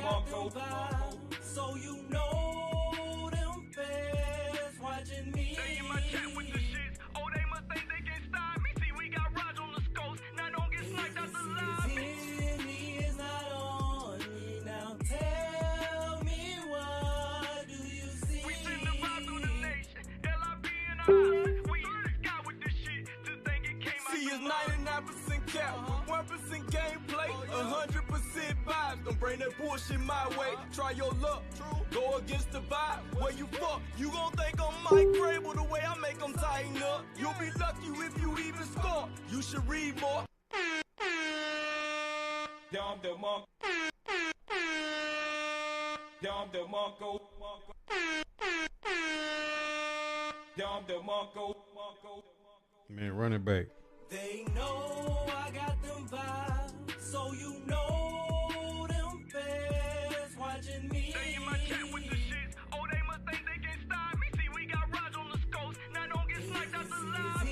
got them vibes, so you know them fans watching me. They in my chat with the shits. Oh, they must think they can stop me. See, we got Raj on the scopes. Now don't get sniped out the lobby. He is not on me. Now tell me, what do you see? We send the vibe through the nation. LIB and I. We in the sky with this shit. Just think it came out. See, it's 99% cap, 1% gameplay, 100% vibes. Don't bring that bullshit my way. Try your luck, go against the vibe. Where you fuck, you gon' think I'm Mike Grable the way I make them tighten up. You'll be lucky if you even score. You should read more. Down the monk. Down the monko. Down the monko. Man, run it back. They know I got them vibes, so you know them fans watching me. They in my chat with the shits. Oh, they must think they can stop me. See, we got Raj on the scopes. Now don't get sniped out the lobby.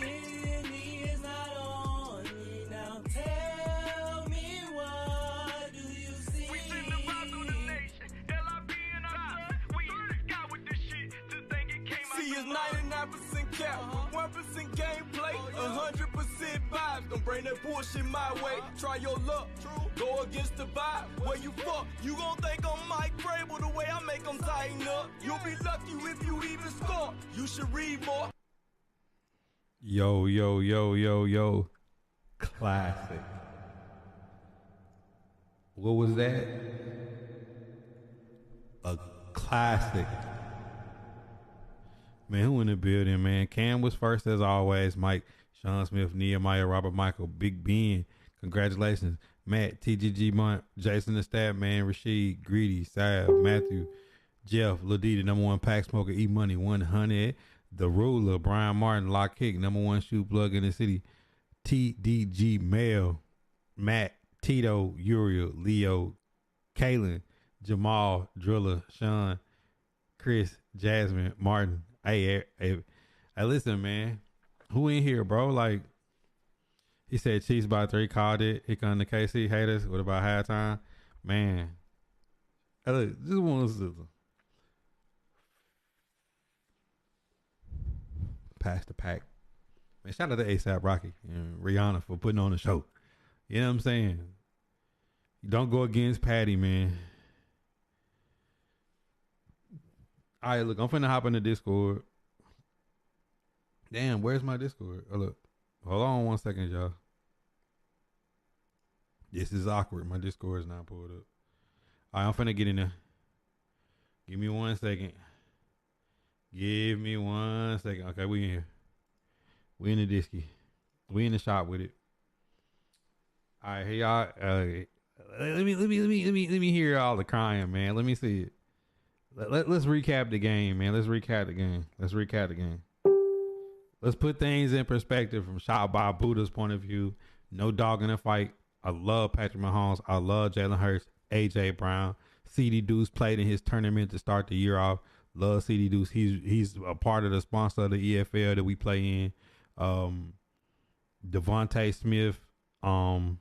He is not on me. Now tell me, what do you see? We send the vibe through the nation. LIB and I. We in the sky with this shit. Just think it came out. See, it's 99% cap, 1% gameplay, 100% vibes. Don't bring that bullshit my way. Try your luck, go against the vibe. Where you fuck, you gon' think I'm Mike Grable the way I make them tighten up. You'll be lucky if you even score. You should read more. Yo, yo, yo, yo, yo. Classic. What was that? A classic. Man, who in the building, man? Cam was first as always. Mike, Sean Smith, Nehemiah, Robert Michael, Big Ben. Congratulations. Matt, TGG Mont, Jason the Stat Man, Rashid, Greedy, Sab, Matthew, Jeff, Ladita, number one pack smoker, E Money 100, The Ruler, Brian Martin, Lock Kick, number one shoe plug in the city, TDG Mel, Matt, Tito, Uriel, Leo, Kalen, Jamal, Driller, Sean, Chris, Jasmine, Martin. Hey, listen, man. Who in here, bro? Like, he said Chiefs by 3, called it. Here come the KC haters. What about halftime? Man. Hey, look, just one sizzle. Pass the pack. Man, shout out to ASAP Rocky and Rihanna for putting on the show. You know what I'm saying? You don't go against Patty, man. All right, look, I'm finna hop in the Discord. Damn, where's my Discord? Oh, look. Hold on 1 second, y'all. This is awkward. My Discord is not pulled up. All right, I'm finna get in there. Give me 1 second. Give me 1 second. Okay, we in here. We in the Disky. We in the shop with it. All right, hey y'all. Let me hear all the crying, man. Let me see it. Let's recap the game, man. Let's recap the game. Let's put things in perspective from Shotbybuddha's point of view. No dog in the fight. I love Patrick Mahomes. I love Jalen Hurts, AJ Brown. CD Deuce played in his tournament to start the year off. Love CD Deuce. He's a part of the sponsor of the EFL that we play in. Devontae Smith, bro,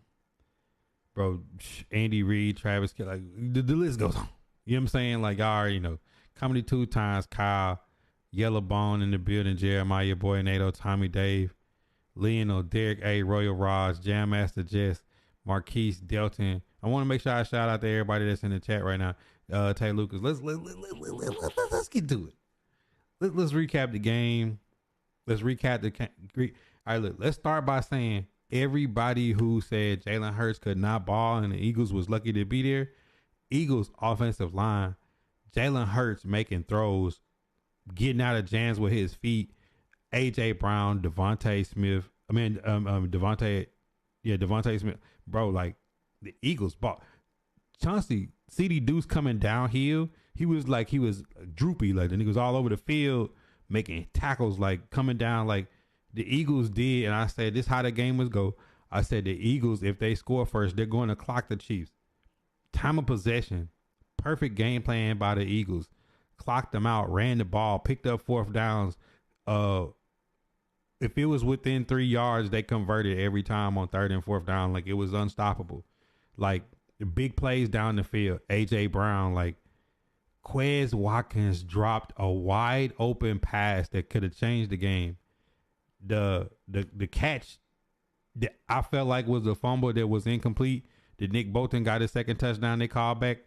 Andy Reid, Travis Kelce, like the list goes on. You know what I'm saying? Like, I already know. Comedy 2 times, Kyle, Yellowbone in the building, Jeremiah, your boy, Nato, Tommy, Dave, Lionel, Derek A, Royal Raj, Jam Master Jess, Marquise, Delton. I want to make sure I shout out to everybody that's in the chat right now. Tay Lucas, let's get to it. Let's recap the game. Let's recap the. All right, look. Let's start by saying everybody who said Jalen Hurts could not ball and the Eagles was lucky to be there. Eagles offensive line, Jalen Hurts making throws, getting out of jams with his feet. AJ Brown, Devontae Smith. Devontae Smith, bro. Like the Eagles ball. Chauncey, CD Deuce coming downhill. He was droopy, like, and he was all over the field making tackles, like coming down, like the Eagles did. And I said, this how the game was go. I said the Eagles, if they score first, they're going to clock the Chiefs. Time of possession, perfect game plan by the Eagles. Clocked them out, ran the ball, picked up fourth downs. If it was within 3 yards, they converted every time on third and fourth down. Like, it was unstoppable. Like, The big plays down the field. AJ Brown, like Quez Watkins dropped a wide open pass that could have changed the game. The catch that I felt like was a fumble that was incomplete. That Nick Bolton got his second touchdown they called back.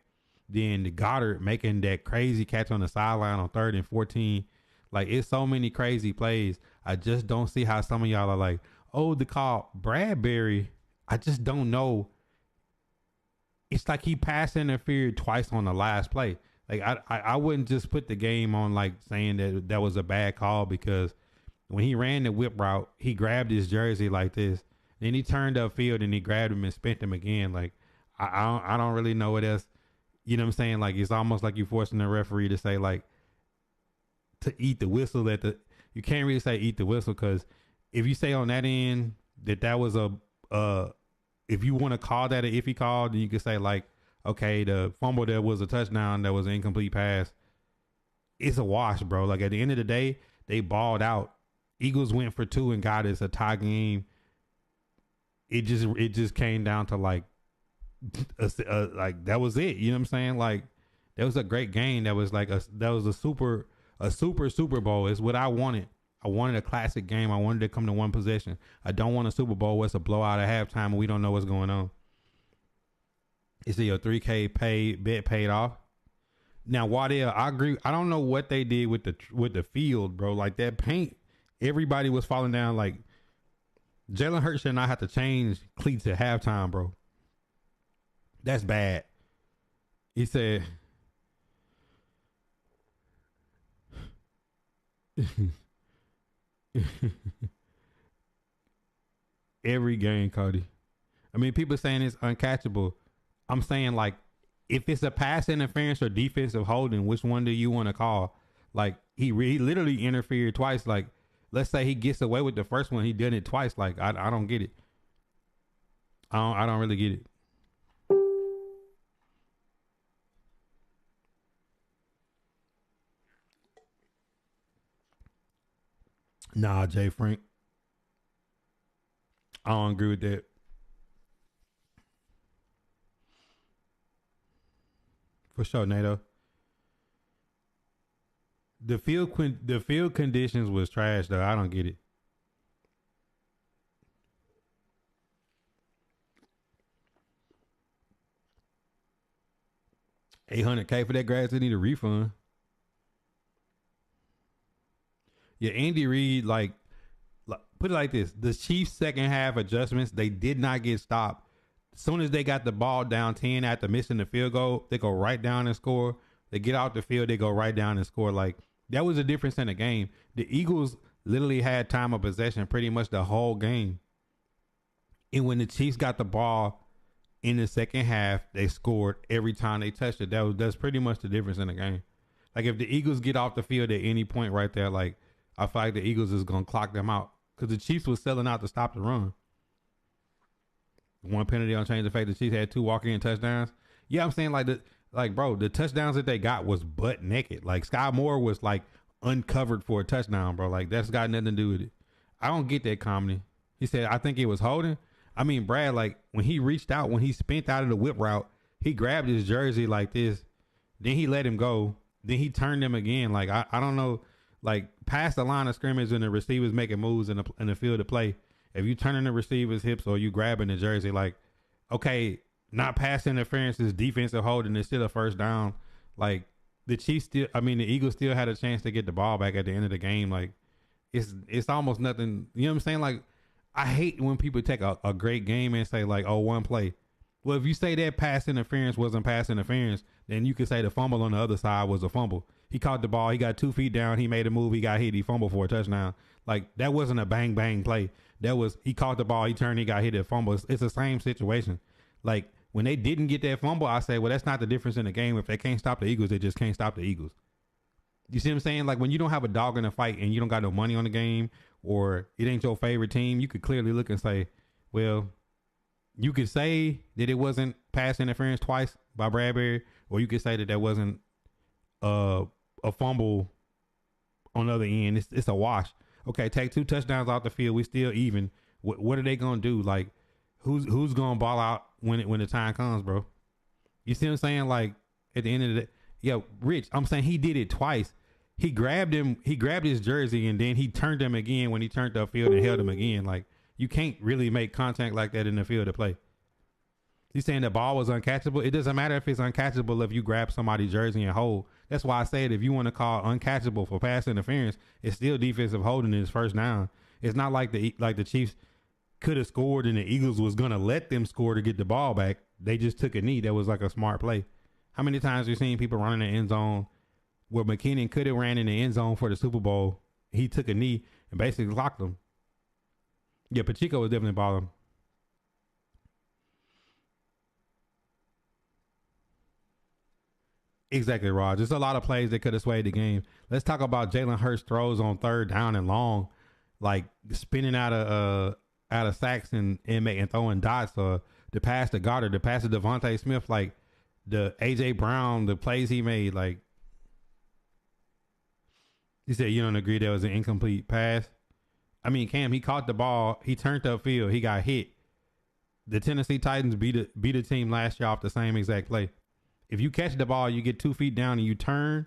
Then the Goddard making that crazy catch on the sideline on 3rd and 14. Like, it's so many crazy plays. I just don't see how some of y'all are like, oh, the call Bradbury. I just don't know. It's like he pass interfered twice on the last play. Like, I wouldn't just put the game on like saying that was a bad call, because when he ran the whip route, he grabbed his jersey like this. Then he turned upfield and he grabbed him and spent him again. Like, I don't really know what else. You know what I'm saying? Like, it's almost like you're forcing the referee to say, like, to eat the whistle you can't really say eat the whistle, because if you say on that end that was if you want to call that an iffy call, then you can say like, okay, the fumble that was a touchdown, that was an incomplete pass. It's a wash, bro. like, at the end of the day, they balled out. Eagles went for 2 and got us a tie game. It just came down to like, like that was it. You know what I'm saying? Like, that was a great game. That was like that was a super Super Bowl. Is what I wanted. I wanted a classic game. I wanted to come to one possession. I don't want a Super Bowl where it's a blowout at halftime and we don't know what's going on. Is it your $3K bet paid off? Now, Waddell, I agree. I don't know what they did with the field, bro. Like, that paint, everybody was falling down. Like, Jalen Hurts should not have to change cleats at halftime, bro. That's bad. He said, every game, Cody. I mean, people saying it's uncatchable. I'm saying, like, if it's a pass interference or defensive holding, which one do you want to call? Like, he literally interfered twice. Like, let's say he gets away with the first one, he did it twice. Like, I don't get it. I don't really get it. Nah, Jay Frank. I don't agree with that. For sure, NATO. The field conditions was trash, though. I don't get it. $800K for that grass. They need a refund. Yeah, Andy Reid, like, put it like this. The Chiefs' second half adjustments, they did not get stopped. As soon as they got the ball down 10 after missing the field goal, they go right down and score. They get out the field, they go right down and score. Like, that was a difference in the game. The Eagles literally had time of possession pretty much the whole game. And when the Chiefs got the ball in the second half, they scored every time they touched it. That's pretty much the difference in the game. Like, if the Eagles get off the field at any point right there, like, I feel like the Eagles is going to clock them out, because the Chiefs was selling out to stop the run. One penalty on change the fact the Chiefs had 2 walk-in touchdowns. Yeah, I'm saying, bro, the touchdowns that they got was butt naked. Like, Sky Moore was like uncovered for a touchdown, bro. Like, that's got nothing to do with it. I don't get that comedy. He said, I think it was holding. I mean, Brad, like, when he reached out, when he spent out of the whip route, he grabbed his jersey like this. Then he let him go. Then he turned him again. Like, I don't know. Like, past the line of scrimmage and the receivers making moves in the field of play. If you turning the receiver's hips or you grabbing the jersey, like, okay, not pass interference is defensive holding. It's still a first down. Like, the Eagles still had a chance to get the ball back at the end of the game. Like, it's almost nothing. You know what I'm saying? Like, I hate when people take a great game and say, like, oh, one play. Well, if you say that pass interference wasn't pass interference, then you could say the fumble on the other side was a fumble. He caught the ball. He got 2 feet down. He made a move. He got hit. He fumbled for a touchdown. Like, that wasn't a bang, bang play. That was, he caught the ball. He turned. He got hit at fumble. It's the same situation. Like, when they didn't get that fumble, I say, well, that's not the difference in the game. If they can't stop the Eagles, they just can't stop the Eagles. You see what I'm saying? Like, when you don't have a dog in the fight and you don't got no money on the game, or it ain't your favorite team, you could clearly look and say, well, you could say that it wasn't pass interference twice by Bradbury, or you could say that wasn't a fumble on the other end. It's a wash. Okay, take 2 touchdowns off the field. We still even. What are they gonna do? Like, who's gonna ball out when the time comes, bro? You see what I'm saying? Like at the end of the day, yo, Rich, I'm saying he did it twice. He grabbed his jersey and then he turned him again when he turned upfield and held him again. Like you can't really make contact like that in the field of play. He's saying the ball was uncatchable. It doesn't matter if it's uncatchable if you grab somebody's jersey and hold. That's why I said if you want to call uncatchable for pass interference, it's still defensive holding his first down. It's not like the Chiefs could have scored and the Eagles was gonna let them score to get the ball back. They just took a knee. That was like a smart play. How many times we've seen people running the end zone where McKinnon could have ran in the end zone for the Super Bowl? He took a knee and basically locked them. Yeah, Pacheco was definitely balling. Exactly, Raj. There's a lot of plays that could have swayed the game. Let's talk about Jalen Hurts throws on third down and long, like spinning out of sacks and throwing dots, or the pass to Goddard, the pass to Devontae Smith, like the AJ Brown, the plays he made. Like he said, you don't agree that was an incomplete pass. I mean, Cam, he caught the ball, he turned upfield, he got hit. The Tennessee Titans beat a team last year off the same exact play. If you catch the ball, you get 2 feet down and you turn.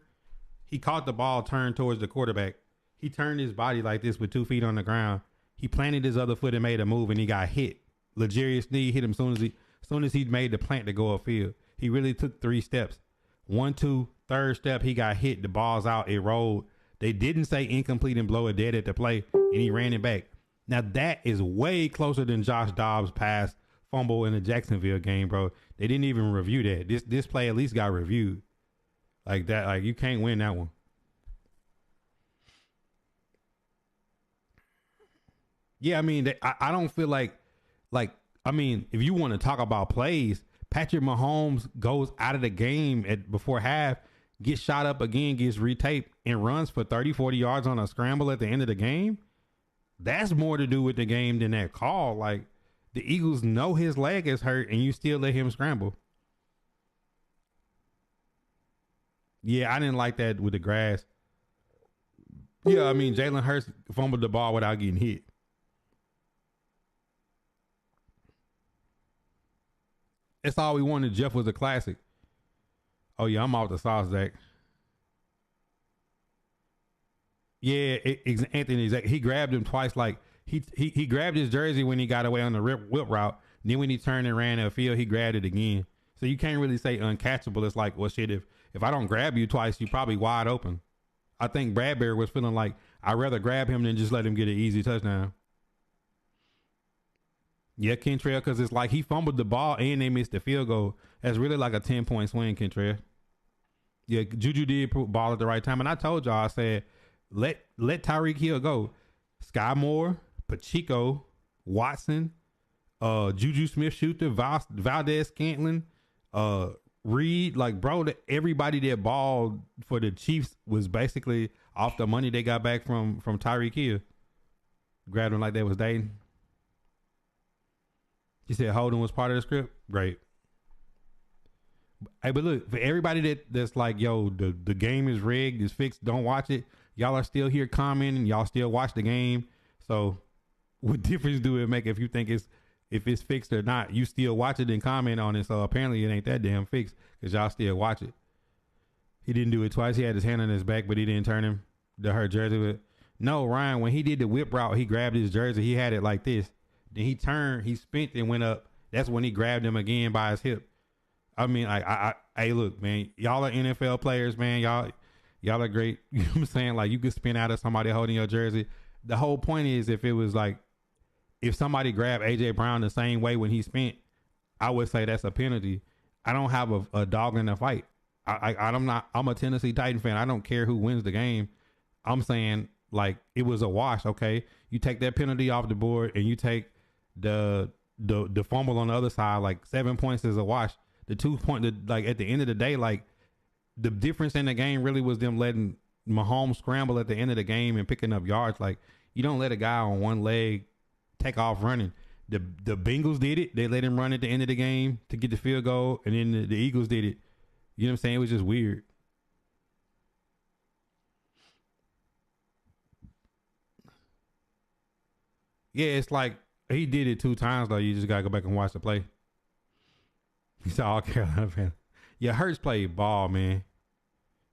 He caught the ball, turned towards the quarterback. He turned his body like this with 2 feet on the ground. He planted his other foot and made a move, and he got hit. Luxurious knee hit him soon as he made the plant to go upfield. He really took 3 steps. 1, 2, third step, he got hit. The ball's out. It rolled. They didn't say incomplete and blow it dead at the play, and he ran it back. Now that is way closer than Josh Dobbs' pass fumble in the Jacksonville game, bro. They didn't even review that. This play at least got reviewed. Like that, like you can't win that one. Yeah, I mean, I don't feel like, I mean, if you want to talk about plays, Patrick Mahomes goes out of the game before half, gets shot up again, gets retaped, and runs for 30, 40 yards on a scramble at the end of the game. That's more to do with the game than that call. Like, the Eagles know his leg is hurt, and you still let him scramble. Yeah, I didn't like that with the grass. Yeah, I mean, Jalen Hurts fumbled the ball without getting hit. That's all we wanted. Jeff was a classic. Oh, yeah, I'm off the sauce, Zach. Yeah, Anthony, he grabbed him twice. Like, he grabbed his jersey when he got away on the whip route. Then when he turned and ran the field, he grabbed it again. So you can't really say uncatchable. It's like, well, shit, if I don't grab you twice, you're probably wide open. I think Bradbury was feeling like, I'd rather grab him than just let him get an easy touchdown. Yeah, Kentrell, because it's like he fumbled the ball and they missed the field goal. That's really like a 10-point swing, Kentrell. Yeah, Juju did put ball at the right time. And I told y'all, I said, let Tyreek Hill go. Sky Moore, Pacheco, Watson, Juju Smith-Schuster, Valdez Scantling, Reed. Like, bro, everybody that balled for the Chiefs was basically off the money they got back from Tyreek Hill. Grabbed him like that was Dayton. You said Holden was part of the script? Great. Hey, but look, for everybody that's like, yo, the game is rigged, it's fixed, don't watch it. Y'all are still here commenting, y'all still watch the game. So what difference do it make if you think if it's fixed or not? You still watch it and comment on it. So apparently it ain't that damn fixed because y'all still watch it. He didn't do it twice. He had his hand on his back, but he didn't turn him to her jersey with. No, Ryan, when he did the whip route, he grabbed his jersey. He had it like this. Then he turned, he spent and went up. That's when he grabbed him again by his hip. I mean, hey, look, man, y'all are NFL players, man. Y'all are great. You know what I'm saying? Like, you could spin out of somebody holding your jersey. The whole point is, if it was like, if somebody grabbed AJ Brown the same way when he spent, I would say that's a penalty. I don't have a dog in the fight. I'm a Tennessee Titan fan. I don't care who wins the game. I'm saying, like, it was a wash. Okay. You take that penalty off the board and you take the fumble on the other side, like 7 points is a wash. The 2 point, like at the end of the day, like the difference in the game really was them letting Mahomes scramble at the end of the game and picking up yards. Like, you don't let a guy on one leg take off running. The Bengals did it. They let him run at the end of the game to get the field goal. And then the Eagles did it. You know what I'm saying? It was just weird. Yeah, it's like he did it 2 times though. You just gotta go back and watch the play. He's all Carolina fan. Yeah, Hurts played ball, man.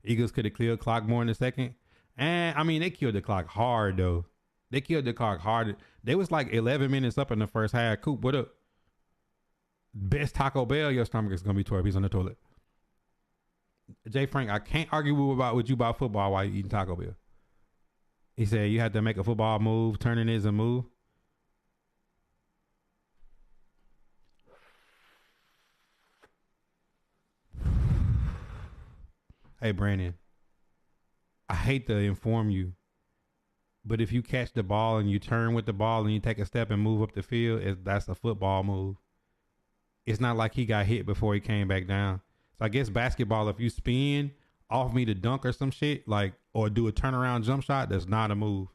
Eagles could have killed clock more in the second. And, I mean, they killed the clock hard, though. They killed the clock hard. They was like 11 minutes up in the first half. Coop, what up? Best Taco Bell, your stomach is going to be tore up. He's on the toilet. Jay Frank, I can't argue with you about football while you eating Taco Bell. He said you had to make a football move. Turning is a move. Hey, Brandon, I hate to inform you, but if you catch the ball and you turn with the ball and you take a step and move up the field, that's a football move. It's not like he got hit before he came back down. So I guess basketball, if you spin off me to dunk or some shit, like, or do a turnaround jump shot, that's not a move.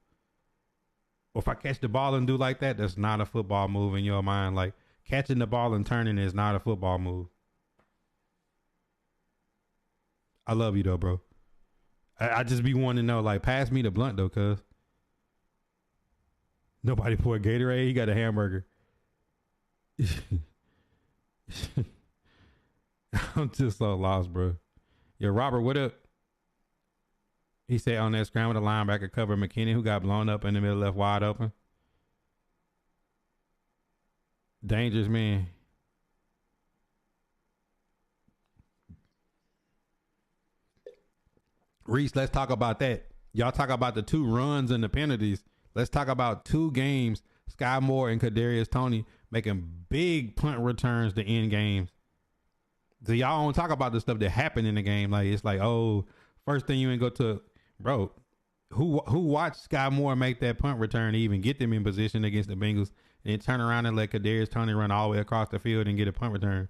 Or if I catch the ball and do like that, that's not a football move in your mind. Like, catching the ball and turning is not a football move. I love you though, bro. I just be wanting to know, like, pass me the blunt though, cuz. Nobody poured Gatorade. He got a hamburger. I'm just so lost, bro. Yo, Robert, what up? He said on that scramble, the linebacker covered McKinney, who got blown up in the middle, left wide open. Dangerous man. Reese, let's talk about that. Y'all talk about the 2 runs and the penalties. Let's talk about 2 games. Sky Moore and Kadarius Toney making big punt returns to end games. So y'all don't talk about the stuff that happened in the game. Like, it's like, oh, first thing you ain't go to, bro. Who watched Sky Moore make that punt return to even get them in position against the Bengals, and then turn around and let Kadarius Toney run all the way across the field and get a punt return?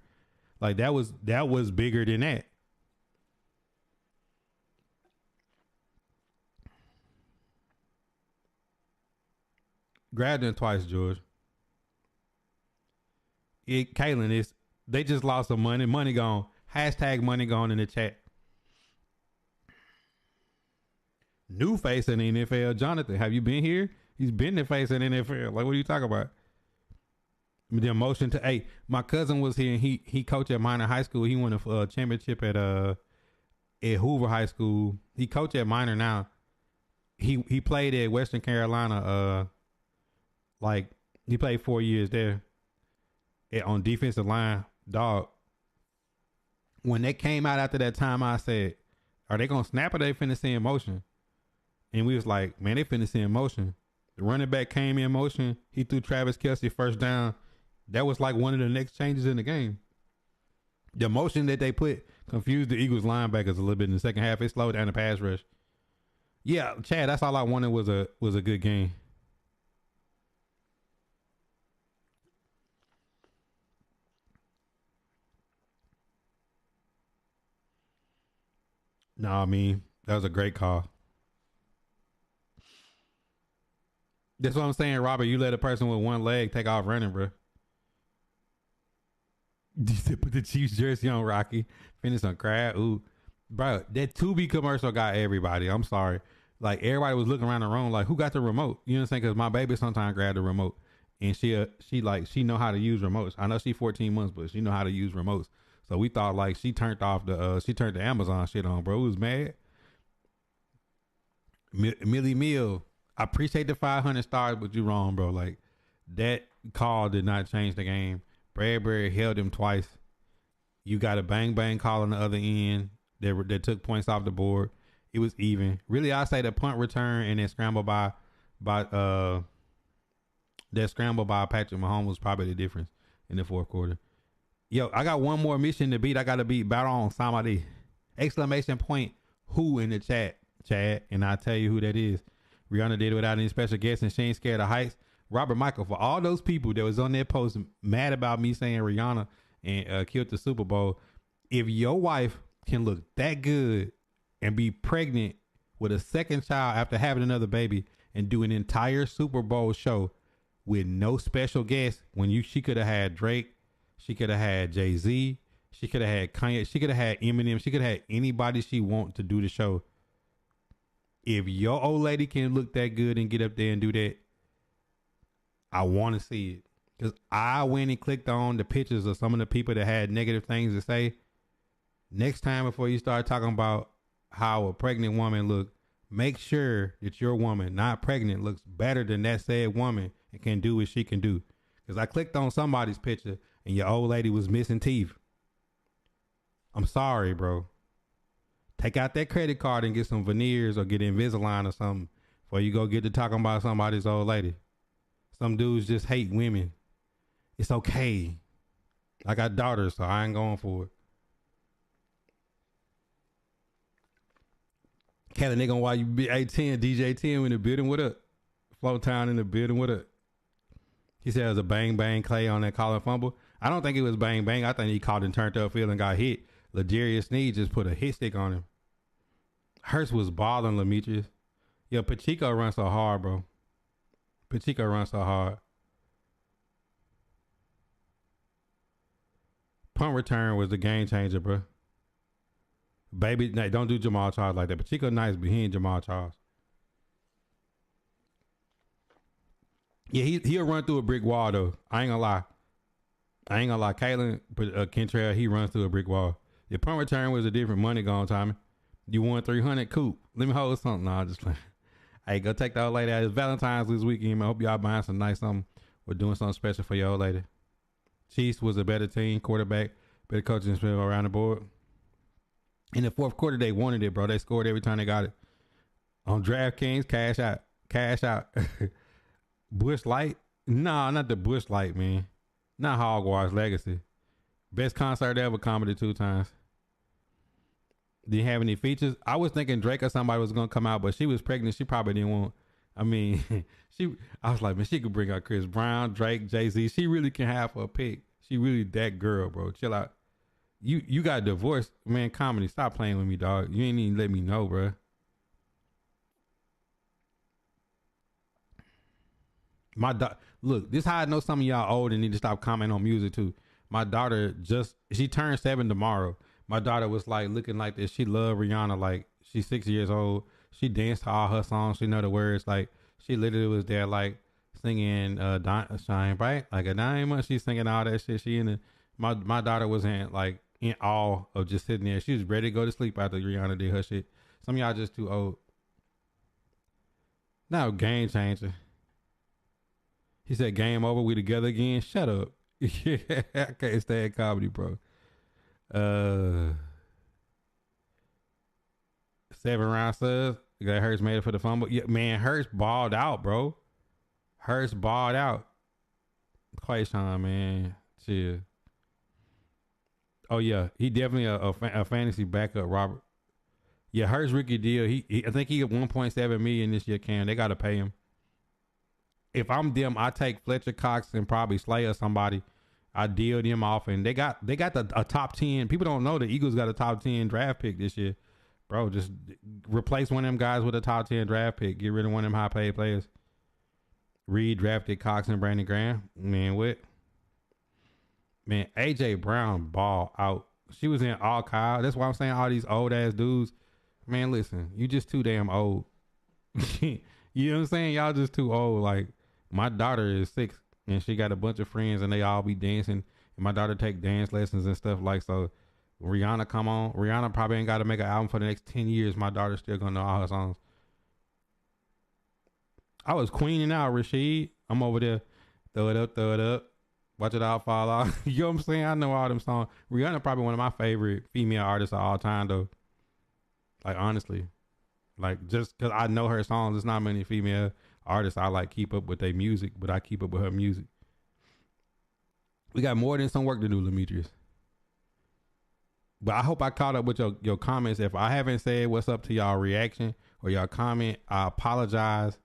Like, that was bigger than that. Grabbed him twice, George. Kaylin, they just lost some money. Money gone. Hashtag money gone in the chat. New face in the NFL. Jonathan, have you been here? He's been the face in the NFL. Like, what are you talking about? The emotion to, hey, my cousin was here and he coached at Minor High School. He won a championship at Hoover High School. He coached at Minor now. He played at Western Carolina. Like, he played 4 years there on defensive line. Dog, when they came out after that time, I said, are they going to snap or they finna see in motion? And we was like, man, they finna see in motion. The running back came in motion. He threw Travis Kelce first down. That was like one of the next changes in the game. The motion that they put confused the Eagles linebackers a little bit in the second half. It slowed down the pass rush. Yeah, Chad, that's all I wanted was a good game. No, I mean, that was a great call. That's what I'm saying, Robert. You let a person with one leg take off running, bro. You said put the Chiefs jersey on Rocky. Finish on crab. Ooh. Bro, that Tubi commercial got everybody. I'm sorry. Like, everybody was looking around the room like, who got the remote? You know what I'm saying? Because my baby sometimes grab the remote. And she know how to use remotes. I know she 14 months, but she know how to use remotes. So we thought like she turned the Amazon shit on, bro. Who was mad? Millie Mill, I appreciate the 500 stars, but you wrong, bro. Like, that call did not change the game. Bradbury held him twice. You got a bang bang call on the other end that took points off the board. It was even. Really, I say the punt return and then scramble by Patrick Mahomes was probably the difference in the fourth quarter. Yo, I got one more mission to beat. I got to beat Battle on somebody. Exclamation point who in the chat, Chad. And I'll tell you who that is. Rihanna did it without any special guests and she ain't scared of heights. Robert Michael, for all those people that was on that post mad about me saying Rihanna and killed the Super Bowl. If your wife can look that good and be pregnant with a second child after having another baby and do an entire Super Bowl show with no special guests, she could have had Drake, she could have had Jay-Z, she could have had Kanye, she could have had Eminem, she could have had anybody she want to do the show. If your old lady can look that good and get up there and do that, I want to see it. Because I went and clicked on the pictures of some of the people that had negative things to say. Next time before you start talking about how a pregnant woman look, make sure that your woman, not pregnant, looks better than that said woman and can do what she can do. Because I clicked on somebody's picture and your old lady was missing teeth. I'm sorry, bro. Take out that credit card and get some veneers or get Invisalign or something before you go get to talking about somebody's old lady. Some dudes just hate women. It's okay. I got daughters, so I ain't going for it. Kelly, nigga, why you be 810, DJ 10 in the building? What up? Flow Town in the building. What up? He said it was a bang bang Clay on that call and fumble. I don't think it was bang bang. I think he caught and turned upfield and got hit. L'Jarius Sneed just put a hit stick on him. Hurst was balling Demetrius. Yo, Pacheco runs so hard, bro. Pacheco runs so hard. Punt return was the game changer, bro. Baby, nah, don't do Jamal Charles like that. Pacheco nice, but he ain't Jamal Charles. Yeah, he'll run through a brick wall, though. I ain't gonna lie. Kalen Kentrell, he runs through a brick wall. Your punt return was a different money gone, Tommy. You won 300, cool. Let me hold something. No, I'm just playing. Hey, go take the old lady out. It's Valentine's this weekend. I hope y'all buying some nice something. We're doing something special for your old lady. Chiefs was a better team, quarterback, better coaching around the board. In the fourth quarter, they wanted it, bro. They scored every time they got it. On DraftKings, cash out. Bush Light? Nah, not the Bush Light, man. Not Hogwarts Legacy. Best concert ever, comedy 2 times. Didn't have any features. I was thinking Drake or somebody was gonna come out, but she was pregnant. She probably didn't want. I mean, I was like, man, she could bring out Chris Brown, Drake, Jay-Z. She really can have her pick. She really that girl, bro. Chill out. You got divorced, man. Comedy, stop playing with me, dog. You ain't even let me know, bro. Look, this is how I know some of y'all old and need to stop commenting on music too. My daughter she turned 7 tomorrow. My daughter was like looking like this. She loved Rihanna. Like she's 6 years old. She danced to all her songs. She know the words. Like she literally was there like singing Shine Bright like a diamond. She's singing all that shit. My daughter wasn't like in awe of just sitting there. She was ready to go to sleep after Rihanna did her shit. Some of y'all just too old. Now game changer. He said game over. We together again. Shut up. Yeah, I can't stand comedy, bro. 7-round subs. You got Hurst made it for the fumble. Yeah, man, Hurst balled out, bro. Hurst balled out. Clay Sean, man. Chill. Oh, yeah. He definitely a fantasy backup, Robert. Yeah, Hurst rookie deal. I think he got 1.7 million this year, Cam. They got to pay him. If I'm them, I take Fletcher Cox and probably Slay or somebody. I deal them off, and they got a top 10. People don't know the Eagles got a top 10 draft pick this year, bro. Just replace one of them guys with a top 10 draft pick. Get rid of one of them high paid players. Reed drafted Cox and Brandon Graham. Man, what? Man, AJ Brown ball out. She was in all Kyle. That's why I'm saying all these old ass dudes. Man, listen, you just too damn old. You know what I'm saying? Y'all just too old. Like my daughter is 6. And she got a bunch of friends and they all be dancing. And my daughter take dance lessons and stuff like so. Rihanna come on. Rihanna probably ain't got to make an album for the next 10 years. My daughter's still going to know all her songs. I was queening out, Rashid. I'm over there. Throw it up. Watch it all fall off. You know what I'm saying? I know all them songs. Rihanna probably one of my favorite female artists of all time though. Like honestly. Like just because I know her songs, there's not many female artists I like keep up with their music, but I keep up with her music. We got more than some work to do, Demetrius. But I hope I caught up with your comments. If I haven't said what's up to y'all reaction or y'all comment, I apologize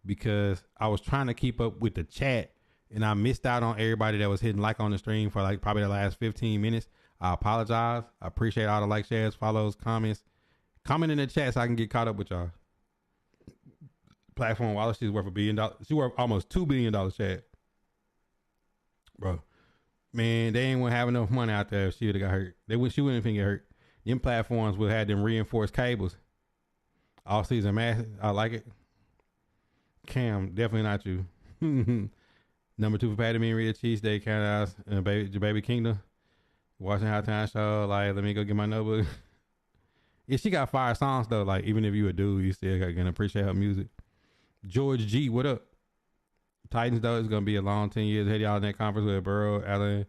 because I was trying to keep up with the chat and I missed out on everybody that was hitting like on the stream for like probably the last 15 minutes. I apologize. I appreciate all the likes, shares, follows, comments. Comment in the chat so I can get caught up with y'all. Platform Wallet, she's worth $1 billion. She worth almost $2 billion, chat. Bro. Man, they ain't gonna have enough money out there if she would have got hurt. She wouldn't even get hurt. Them platforms would have had them reinforced cables. All season massive. I like it. Cam, definitely not you. Number 2 for Patty Mean Red Cheese Day, Canada's Baby Kingdom. watching halftime show. Like, let me go get my notebook. Yeah, she got fire songs though. Like, even if you a dude, you still gonna appreciate her music. George G, what up? Titans though, it's gonna be a long 10 years ahead of y'all in that conference with Burrow, Allen,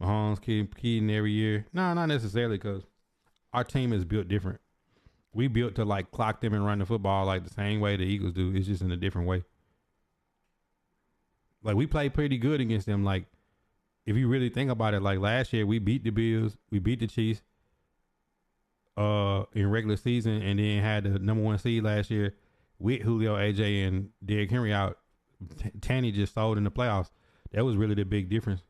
Mahomes, Keaton every year. No, not necessarily, because our team is built different. We built to like clock them and run the football like the same way the Eagles do. It's just in a different way. Like, we played pretty good against them. Like, if you really think about it, like last year we beat the Bills, we beat the Chiefs in regular season, and then had the number 1 seed last year with Julio, AJ, and Derrick Henry out. Tanny just sold in the playoffs. That was really the big difference.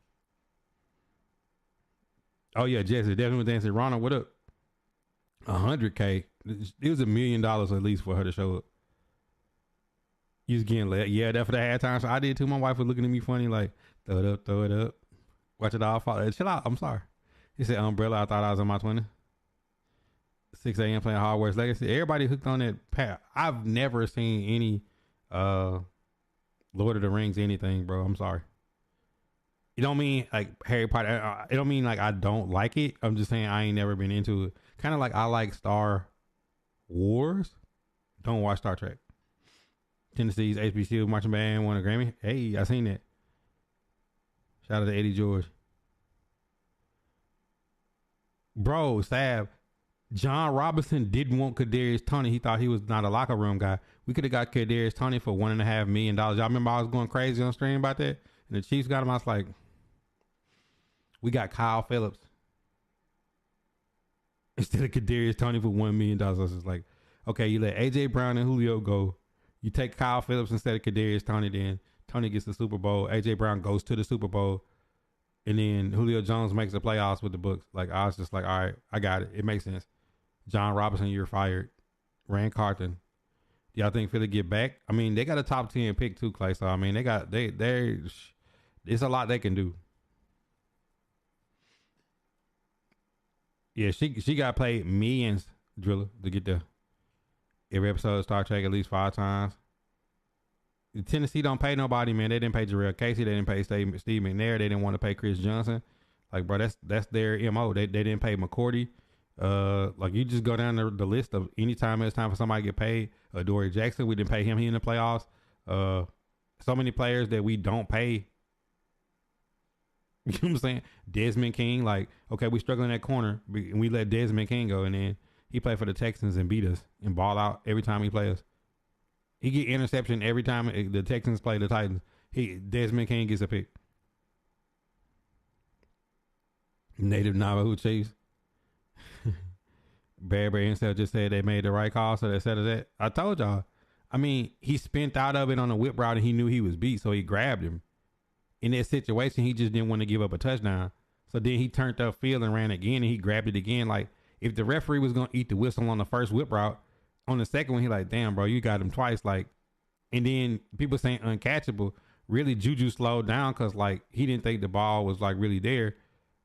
Oh yeah, Jesse definitely was dancing. Ronald, what up? 100K. It was $1 million at least for her to show up. You was getting let. Yeah, that for the halftime. So I did too. My wife was looking at me funny, like, throw it up, throw it up. Watch it all fall. Chill out. I'm sorry. He said umbrella. I thought I was in my 20s. 6 a.m. playing Hogwarts Legacy. Everybody hooked on that path. I've never seen any Lord of the Rings anything, bro. I'm sorry. It don't mean like Harry Potter. It don't mean like I don't like it. I'm just saying I ain't never been into it. Kind of like I like Star Wars. Don't watch Star Trek. Tennessee's HBCU marching band won a Grammy. Hey, I seen that. Shout out to Eddie George. Bro, Sav. John Robinson didn't want Kadarius Toney. He thought he was not a locker room guy. We could have got Kadarius Toney for $1.5 million. Y'all remember I was going crazy on stream about that? And the Chiefs got him. I was like, we got Kyle Phillips instead of Kadarius Toney for $1 million. I was just like, okay, you let AJ Brown and Julio go. You take Kyle Phillips instead of Kadarius Toney. Then Toney gets the Super Bowl. AJ Brown goes to the Super Bowl. And then Julio Jones makes the playoffs with the Bucs. Like, I was just like, all right, I got it. It makes sense. John Robinson, you're fired. Rand Carton. Do y'all think Philly get back? I mean, they got a top 10 pick too, Clay. So I mean, it's a lot they can do. Yeah, she got paid millions, Driller, to get there. Every episode of Star Trek at least 5 times. Tennessee don't pay nobody, man. They didn't pay Jarrell Casey. They didn't pay Steve McNair. They didn't want to pay Chris Johnson. Like, bro, that's their MO. They didn't pay McCourty. Like, you just go down the list of anytime it's time for somebody to get paid. Dory Jackson, we didn't pay him. He in the playoffs. So many players that we don't pay. You know what I'm saying? Desmond King, like, okay, we struggling at corner, and we let Desmond King go, and then he played for the Texans and beat us and ball out every time he plays. He get interception every time the Texans play the Titans. Desmond King gets a pick. Native Navajo Chiefs. Barry Insel just said they made the right call, so they said that. I told y'all. I mean, he spent out of it on a whip route, and he knew he was beat, so he grabbed him. In that situation, he just didn't want to give up a touchdown. So then he turned upfield and ran again, and he grabbed it again. Like, if the referee was going to eat the whistle on the first whip route, on the second one, he like, damn, bro, you got him twice. Like, and then people saying uncatchable. Really, Juju slowed down because, like, he didn't think the ball was, like, really there.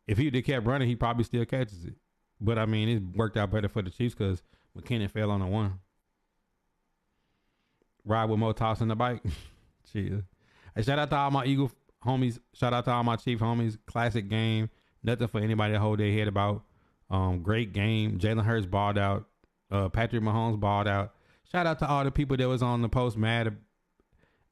If he would have kept running, he probably still catches it. But, I mean, it worked out better for the Chiefs because McKinnon fell on the one. Ride with Mo tossing the bike. Chill. Hey, shout out to all my Eagle homies. Shout out to all my Chief homies. Classic game. Nothing for anybody to hold their head about. Great game. Jalen Hurts balled out. Patrick Mahomes balled out. Shout out to all the people that was on the post mad.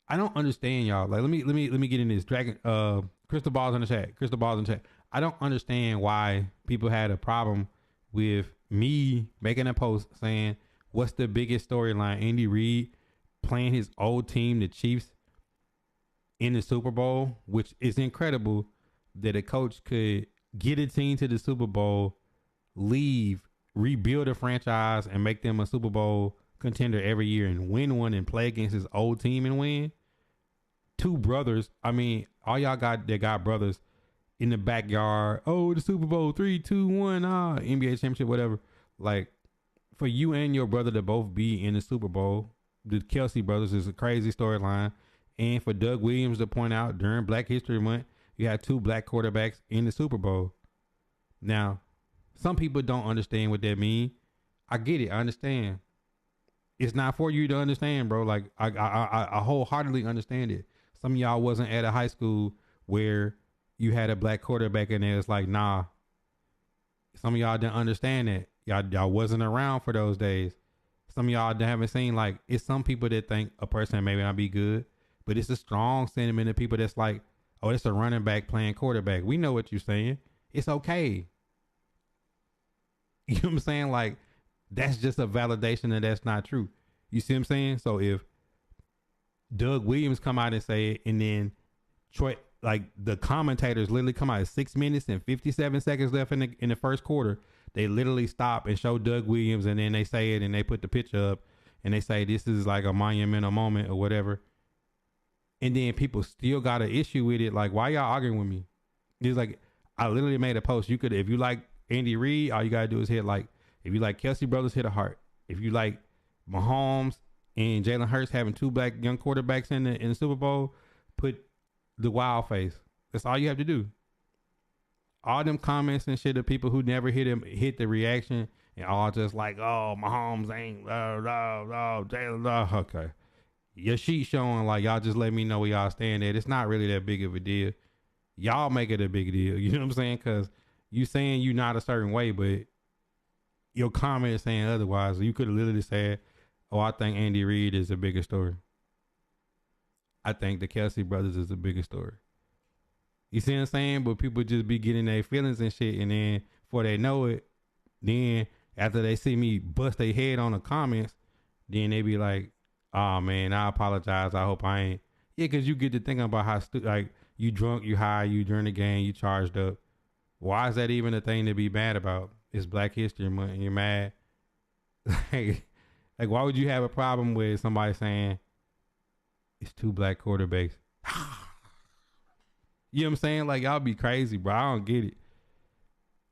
I don't understand, y'all. Like, let me get in this. Crystal Ball's in the chat. Crystal Ball's in the chat. I don't understand why people had a problem with me making a post saying, what's the biggest storyline? Andy Reid playing his old team, the Chiefs, in the Super Bowl, which is incredible that a coach could get a team to the Super Bowl, leave, rebuild a franchise, and make them a Super Bowl contender every year and win one and play against his old team and win. 2 brothers. I mean, all y'all got brothers in the backyard. Oh, the Super Bowl, 3, 2, 1, NBA championship, whatever. Like, for you and your brother to both be in the Super Bowl, the Kelsey brothers, is a crazy storyline. And for Doug Williams to point out during Black History Month, you had 2 black quarterbacks in the Super Bowl. Now, some people don't understand what that means. I get it. I understand. It's not for you to understand, bro. Like, I wholeheartedly understand it. Some of y'all wasn't at a high school where you had a black quarterback and it's like, nah, Some of y'all didn't understand that. Y'all wasn't around for those days. Some of y'all haven't seen, like, it's some people that think a person may not be good, but it's a strong sentiment of people that's like, oh, it's a running back playing quarterback. We know what you're saying. It's okay. You know what I'm saying? Like, that's just a validation that that's not true. You see what I'm saying? So if Doug Williams come out and say it, and then Troy, like the commentators literally come out at 6 minutes and 57 seconds left in the first quarter, they literally stop and show Doug Williams, and then they say it and they put the picture up and they say this is like a monumental moment or whatever. And then people still got an issue with it. Like, why y'all arguing with me? It's like, I literally made a post. You could, if you like Andy Reid, all you gotta do is hit like. If you like Kelsey brothers, hit a heart. If you like Mahomes and Jalen Hurts having two black young quarterbacks in the Super Bowl, put the wild face. That's all you have to do. All them comments and shit of people who never hit the reaction and all just like, oh, Mahomes ain't, Jalen, okay. Your sheet showing like y'all just let me know where y'all stand at. It's not really that big of a deal. Y'all make it a big deal. You know what I'm saying? Because you saying you not a certain way, but your comment is saying otherwise. You could have literally said, oh, I think Andy Reid is a bigger story. I think the Kelsey brothers is a bigger story. You see what I'm saying? But people just be getting their feelings and shit, and then before they know it, then after they see me bust their head on the comments, then they be like, oh man, I apologize. I hope I ain't. Yeah, because you get to thinking about how like you drunk, you high, you during the game, you charged up. Why is that even a thing to be mad about? It's Black History Month and you're mad. like, why would you have a problem with somebody saying it's two black quarterbacks? You know what I'm saying? Like, y'all be crazy, bro. I don't get it.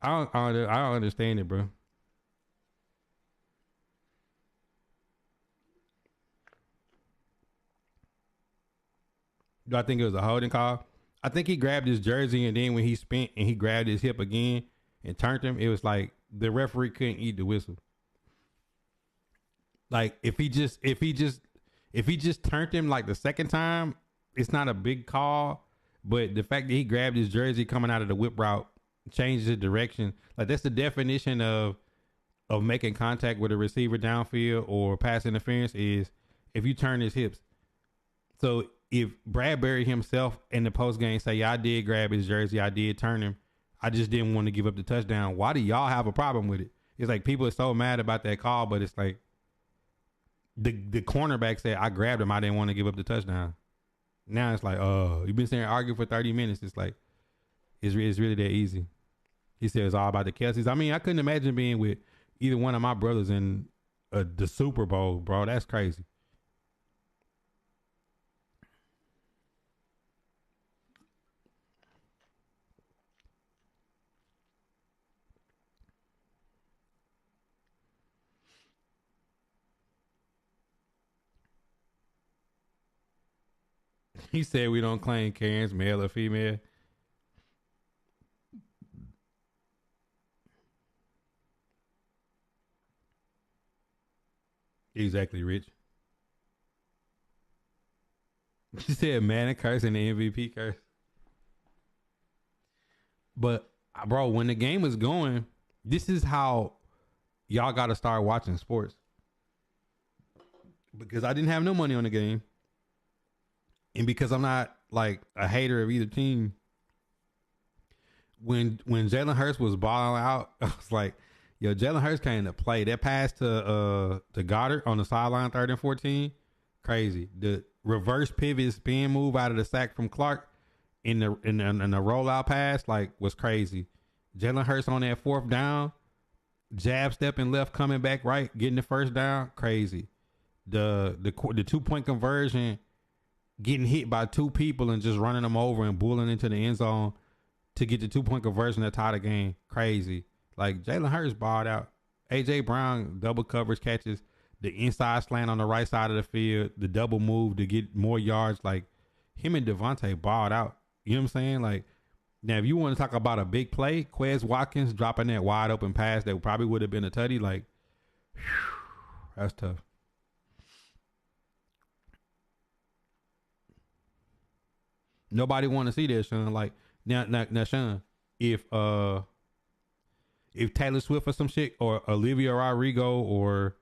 I don't understand it, bro. Do I think it was a holding call? I think he grabbed his jersey, and then when he spent and he grabbed his hip again and turned him, it was like the referee couldn't eat the whistle. Like if he just turned him like the second time, it's not a big call. But the fact that he grabbed his jersey coming out of the whip route changes the direction. Like that's the definition of making contact with a receiver downfield or pass interference is if you turn his hips. So if Bradbury himself in the post game say, yeah, I did grab his jersey, I did turn him, I just didn't want to give up the touchdown. Why do y'all have a problem with it? It's like people are so mad about that call, but it's like the cornerback said, I grabbed him, I didn't want to give up the touchdown. Now it's like, oh, you've been sitting there arguing for 30 minutes. It's like, it's really that easy. He said it's all about the Kelseys. I mean, I couldn't imagine being with either one of my brothers in the Super Bowl, bro. That's crazy. He said we don't claim Karens, male or female. Exactly, Rich. She said Madden curse and the MVP curse. But, bro, when the game was going, this is how y'all got to start watching sports. Because I didn't have no money on the game. And because I'm not like a hater of either team, when Jalen Hurts was balling out, I was like, yo, Jalen Hurts came to play. That pass to Goddard on the sideline, 3rd and 14, crazy. The reverse pivot spin move out of the sack from Clark in the rollout pass, like, was crazy. Jalen Hurts on that 4th down, jab stepping left, coming back right, getting the 1st down, crazy. The 2-point conversion, getting hit by 2 people and just running them over and bulling into the end zone to get the 2-point conversion to tie the game. Crazy. Like, Jalen Hurts balled out. A.J. Brown, double coverage catches, the inside slant on the right side of the field, the double move to get more yards. Like, him and Devontae balled out. You know what I'm saying? Like, now if you want to talk about a big play, Quez Watkins dropping that wide open pass that probably would have been a tutty. Like, whew, that's tough. Nobody want to see that, Sean. Like now, Sean, if if Taylor Swift or some shit or Olivia Rodrigo or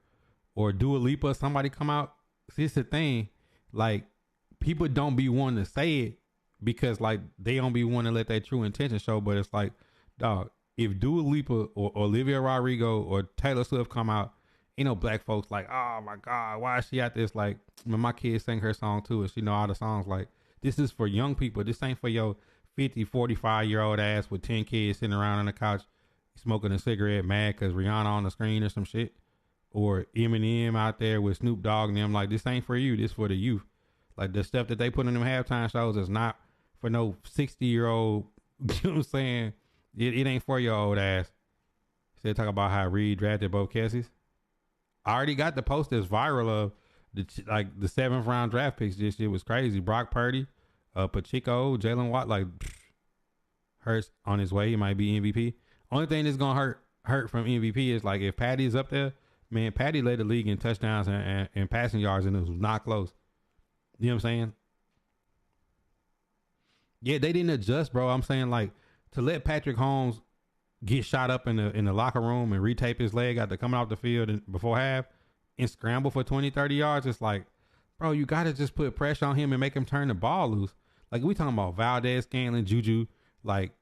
Dua Lipa, somebody come out, see, it's the thing, like people don't be wanting to say it because like they don't be wanting to let their true intention show. But it's like, dog, if Dua Lipa or Olivia Rodrigo or Taylor Swift come out, ain't no black folks like, oh my God, why is she at this? Like, when my kids sing her song too, and she know all the songs. Like, this is for young people. This ain't for your 50, 45-year-old ass with 10 kids sitting around on the couch smoking a cigarette mad because Rihanna on the screen or some shit. Or Eminem out there with Snoop Dogg and them. Like, this ain't for you. This for the youth. Like, the stuff that they put in them halftime shows is not for no 60-year-old. You know what I'm saying? It ain't for your old ass. They talk about how Reed drafted both Kelce's. I already got the post that's viral of the 7th round draft picks. This shit was crazy. Brock Purdy, Pacheco, Jalen Watt, like Hurts on his way. He might be MVP. Only thing that's gonna hurt from MVP is like if Patty's up there, man. Patty led the league in touchdowns and passing yards, and it was not close. You know what I'm saying? Yeah, they didn't adjust, bro. I'm saying like to let Patrick Mahomes get shot up in the locker room and retape his leg after coming off the field and before half and scramble for 20, 30 yards. It's like, bro, you got to just put pressure on him and make him turn the ball loose. Like we talking about Valdez, Scantling, Juju, like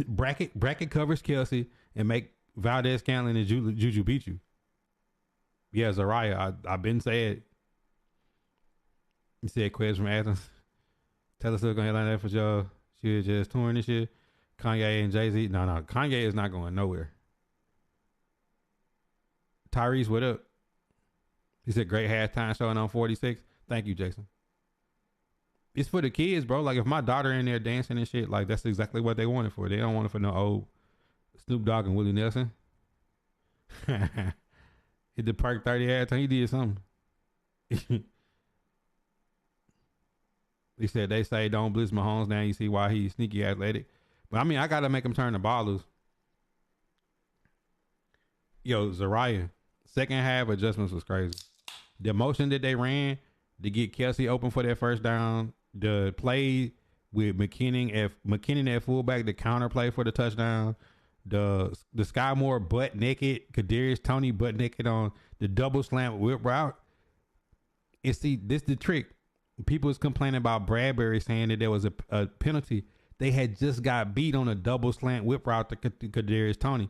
bracket covers Kelce and make Valdez, Scantling and Juju beat you. Yeah, Zariah, I've been said. You said Quez from Athens. Tell us what's going to headline that for y'all. She was just touring this year. Kanye and Jay-Z. No, Kanye is not going nowhere. Tyrese, what up? He said, great halftime showing on 46. Thank you, Jason. It's for the kids, bro. Like, if my daughter in there dancing and shit, like, that's exactly what they want it for. They don't want it for no old Snoop Dogg and Willie Nelson. Hit the Perk 30 halftime. He did something. He said, they say don't blitz Mahomes. Now you see why he's sneaky athletic. But I mean, I got to make him turn the ball loose. Yo, Zariah, second half adjustments was crazy. The motion that they ran to get Kelce open for that first down, the play with McKinnon at fullback, the counter play for the touchdown, the Sky Moore butt naked, Kadarius Toney butt naked on the double slant whip route. And see, this the trick. People was complaining about Bradbury saying that there was a penalty. They had just got beat on a double slant whip route to Kadarius Toney.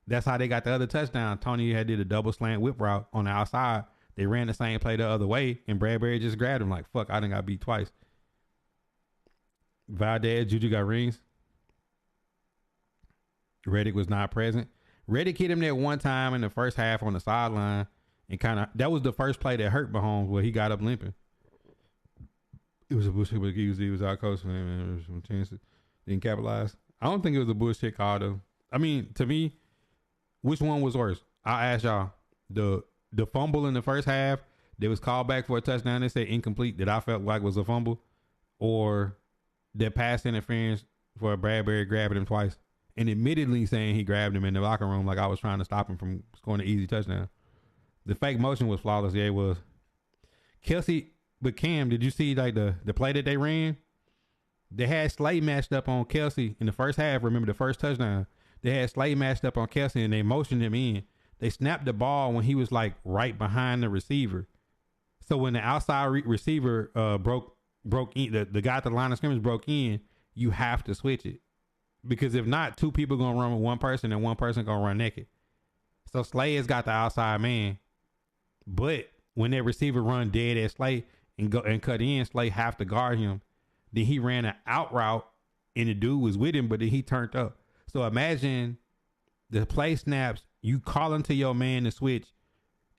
That's how they got the other touchdown. Toney had did a double slant whip route on the outside. They ran the same play the other way, and Bradbury just grabbed him like, fuck, I done got beat twice. Valdez, Juju got rings. Reddick was not present. Reddick hit him there one time in the first half on the sideline, and that was the first play that hurt Mahomes where he got up limping. It was a bullshit, but he was our coach. Man, some chances didn't capitalize. I don't think it was a bullshit call though. I mean, to me, which one was worse? I asked y'all. The fumble in the first half that was called back for a touchdown. They said incomplete that I felt like was a fumble, or the pass interference for Bradbury grabbing him twice and admittedly saying he grabbed him in the locker room like I was trying to stop him from scoring an easy touchdown. The fake motion was flawless. Yeah, it was. Kelce. But Cam, did you see like the play that they ran? They had Slay matched up on Kelce in the first half. Remember the first touchdown? They had Slay matched up on Kelce and they motioned him in. They snapped the ball when he was like right behind the receiver. So when the outside receiver broke in, the guy at the line of scrimmage broke in, you have to switch it. Because if not, two people gonna run with one person and one person gonna run naked. So Slay has got the outside man. But when that receiver run dead at Slay, and cut in, Slay have to guard him. Then he ran an out route and the dude was with him, but then he turned up. So imagine the play snaps, you calling to your man to switch,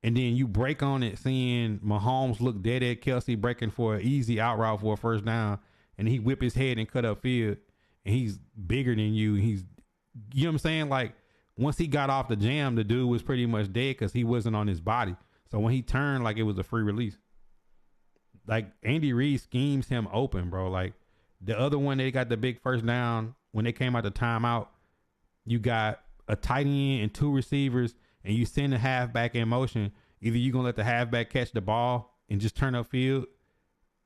and then you break on it seeing Mahomes look dead at Kelce breaking for an easy out route for a first down, and he whip his head and cut up field, and he's bigger than you. You know what I'm saying? Like, once he got off the jam, the dude was pretty much dead because he wasn't on his body. So when he turned, like, it was a free release. Like, Andy Reid schemes him open, bro. Like, the other one, they got the big first down. When they came out the timeout, you got a tight end and two receivers, and you send the halfback in motion. Either you're going to let the halfback catch the ball and just turn up field,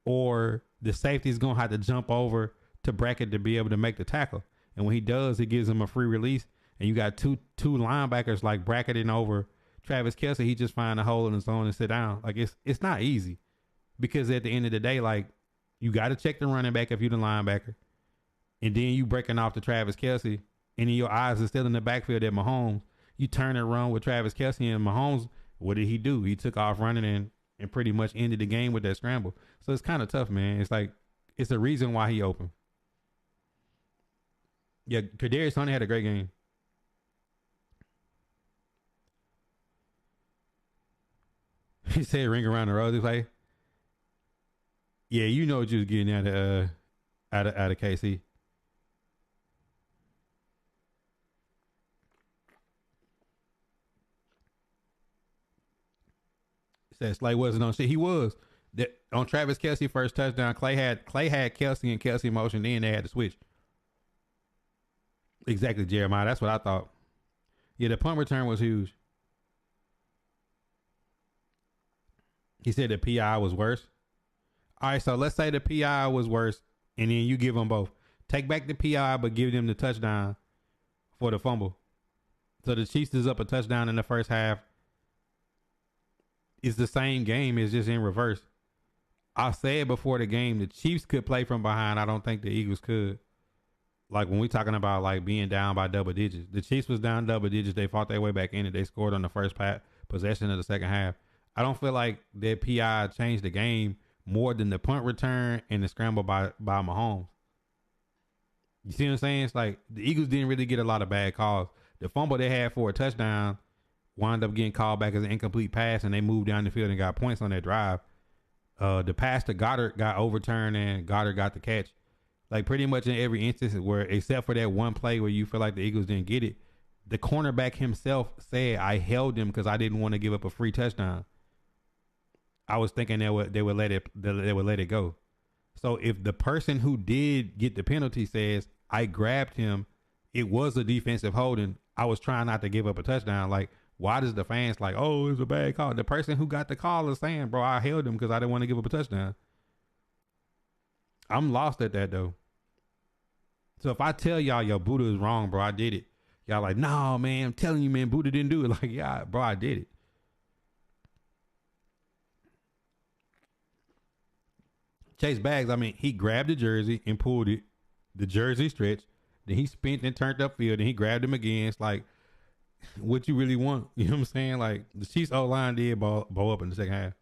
or the safety's going to have to jump over to bracket to be able to make the tackle. And when he does, it gives him a free release. and you got two linebackers like bracketing over Travis Kelce, he just find a hole in the zone and sit down. Like it's not easy, because at the end of the day, like you got to check the running back if you're the linebacker, and then you breaking off to Travis Kelce, and then your eyes are still in the backfield at Mahomes. You turn and run with Travis Kelce, and Mahomes, what did he do? He took off running and pretty much ended the game with that scramble. So it's kind of tough, man. It's like it's a reason why he open. Yeah, Kadarius Toney had a great game. He said ring around the rosy play. Yeah, you know what you was getting out of KC. Said Slay wasn't on shit. He was. That on Travis Kelce first touchdown, Clay had Kelce and Kelce motion, then they had to switch. Exactly, Jeremiah. That's what I thought. Yeah, the punt return was huge. He said the PI was worse. All right, so let's say the PI was worse, and then you give them both. Take back the PI, but give them the touchdown for the fumble. So the Chiefs is up a touchdown in the first half. It's the same game. It's just in reverse. I said before the game, the Chiefs could play from behind. I don't think the Eagles could. Like when we talking about like being down by double digits, the Chiefs was down double digits. They fought their way back in it. They scored on the first possession of the second half. I don't feel like that PI changed the game more than the punt return and the scramble by Mahomes. You see what I'm saying? It's like the Eagles didn't really get a lot of bad calls. The fumble they had for a touchdown wound up getting called back as an incomplete pass, and they moved down the field and got points on that drive. The pass to Goddard got overturned, and Goddard got the catch. Like pretty much in every instance where, except for that one play where you feel like the Eagles didn't get it, the cornerback himself said, I held him because I didn't want to give up a free touchdown. I was thinking they would let it go. So if the person who did get the penalty says, I grabbed him, it was a defensive holding, I was trying not to give up a touchdown. Like, why does the fans like, oh, it's a bad call? The person who got the call is saying, bro, I held him because I didn't want to give up a touchdown. I'm lost at that, though. So if I tell y'all, yo, Buddha is wrong, bro, I did it. Y'all like, no, man, I'm telling you, man, Buddha didn't do it. Like, yeah, bro, I did it. Chase Baggs, I mean, he grabbed the jersey and pulled it. The jersey stretched. Then he spent and turned upfield, and he grabbed him again. It's like, what you really want? You know what I'm saying? Like, the Chiefs O-line did bow up in the second half.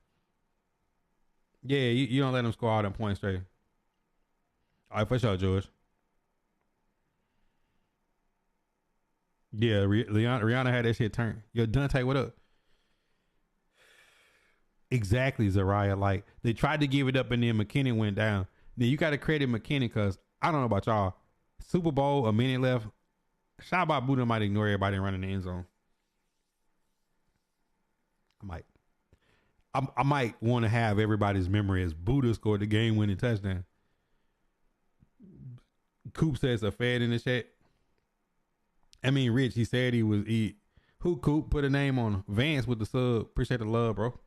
Yeah, you don't let them score all them points straight. All right, for sure, George. Yeah, Rihanna had that shit turned. Yo, Dante, what up? Exactly, Zariah. Like, they tried to give it up, and then McKinnon went down. Then you got to credit McKinnon because, I don't know about y'all, Super Bowl, a minute left. Shotbybuddha might ignore everybody running the end zone. I might want to have everybody's memory as Buddha scored the game-winning touchdown. Coop says a fed in the chat. I mean, Rich, he said he was eat. Who Coop put a name on him? Vance with the sub. Appreciate the love, bro.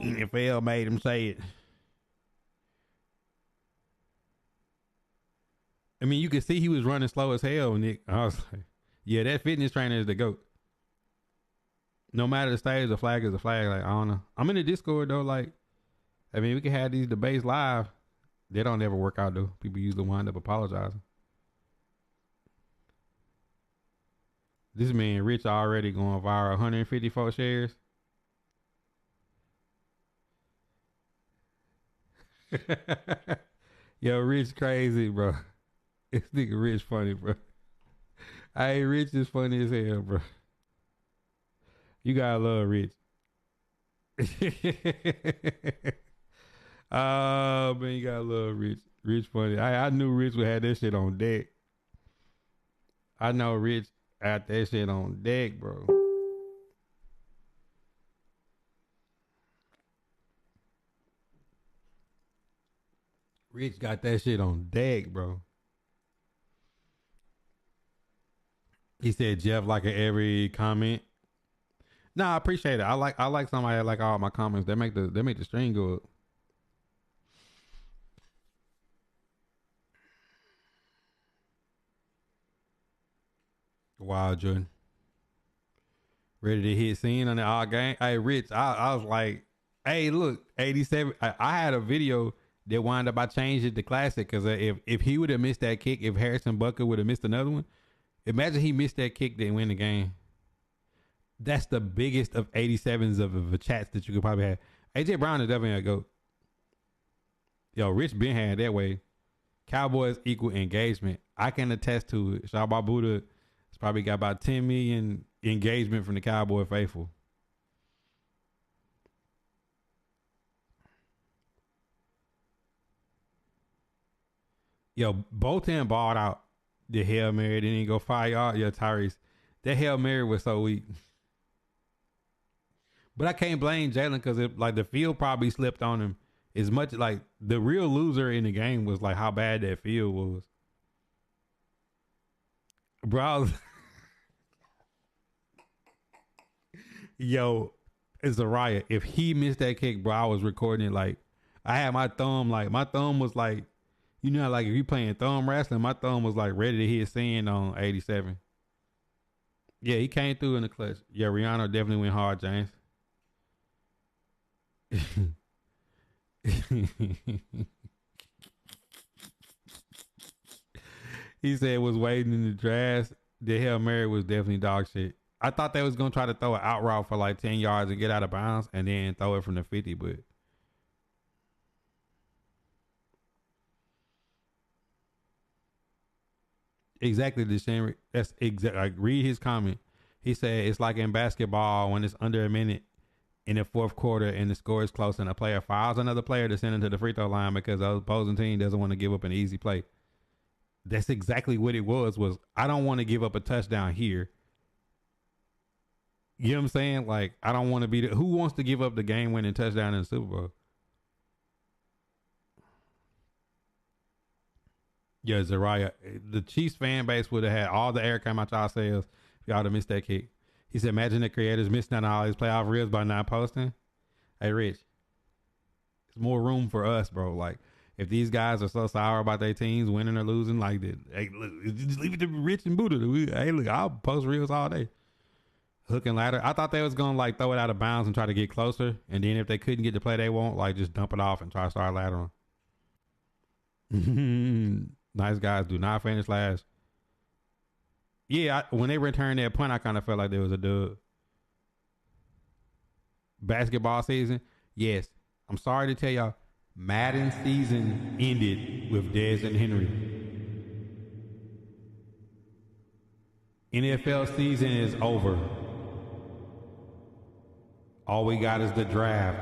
NFL made him say it. I mean, you could see he was running slow as hell, Nick. I was like, yeah, that fitness trainer is the GOAT. No matter the stage, a flag is a flag. Like, I don't know. I'm in the Discord, though. Like, I mean, we can have these debates live. They don't ever work out, though. People usually wind up apologizing. This man, Rich, already going viral. 154 shares. Yo, Rich crazy, bro. This nigga Rich funny, bro. Hey, Rich is funny as hell, bro. You gotta love Rich. Oh, man, you gotta love Rich. Rich funny. I knew Rich would have that shit on deck. I know Rich had that shit on deck, bro. Rich got that shit on deck, bro. He said Jeff like every comment. Nah, I appreciate it. I like somebody that like all my comments. They make the stream go up. Wild Jordan. Ready to hit scene on the all game. Hey, Rich, I was like, hey, look, 87. I had a video that wound up, I changed it to classic because if he would have missed that kick, if Harrison Butker would have missed another one, imagine he missed that kick, didn't win the game. That's the biggest of 87s of chats that you could probably have. AJ Brown is definitely a GOAT. Yo, Rich been had that way. Cowboys equal engagement. I can attest to it. Shotbybuddha has probably got about 10 million engagement from the Cowboy faithful. Yo, both him balled out the Hail Mary. Didn't even go 5 yards. Yo, Tyrese, that Hail Mary was so weak. But I can't blame Jalen because like the field probably slipped on him as much. Like the real loser in the game was like how bad that field was. Bro, yo, it's a riot. If he missed that kick, bro, I was recording it like I had my thumb was like, you know, like if you playing thumb wrestling, my thumb was like ready to hit sand on 87. Yeah, he came through in the clutch. Yeah, Rihanna definitely went hard, James. He said was waiting in the draft. The Hail Mary was definitely dog shit. I thought they was gonna try to throw an out route for like 10 yards and get out of bounds and then throw it from the 50, but exactly the same. That's exact. Like read his comment. He said it's like in basketball when it's under a minute in the fourth quarter and the score is close and a player fouls another player to send him to the free throw line because the opposing team doesn't want to give up an easy play. That's exactly what it was I don't want to give up a touchdown here. You know what I'm saying? Like, I don't want to be who wants to give up the game winning touchdown in the Super Bowl? Yeah, Zariah, the Chiefs fan base would have had all the air come out y'all sales if y'all have missed that kick. He said, imagine the creators missing out on all these playoff ribs by not posting. Hey, Rich, there's more room for us, bro. Like, if these guys are so sour about their teams winning or losing, like that, hey, look, just leave it to Rich and Buddha. Hey, look, I'll post reels all day. Hook and ladder. I thought they was gonna like throw it out of bounds and try to get closer, and then if they couldn't get the play they want, like just dump it off and try to start laddering. Nice guys do not finish last. Yeah, when they returned that punt, I kind of felt like there was a dub. Basketball season, yes. I'm sorry to tell y'all, Madden season ended with Dez and Henry. NFL season is over. All we got is the draft.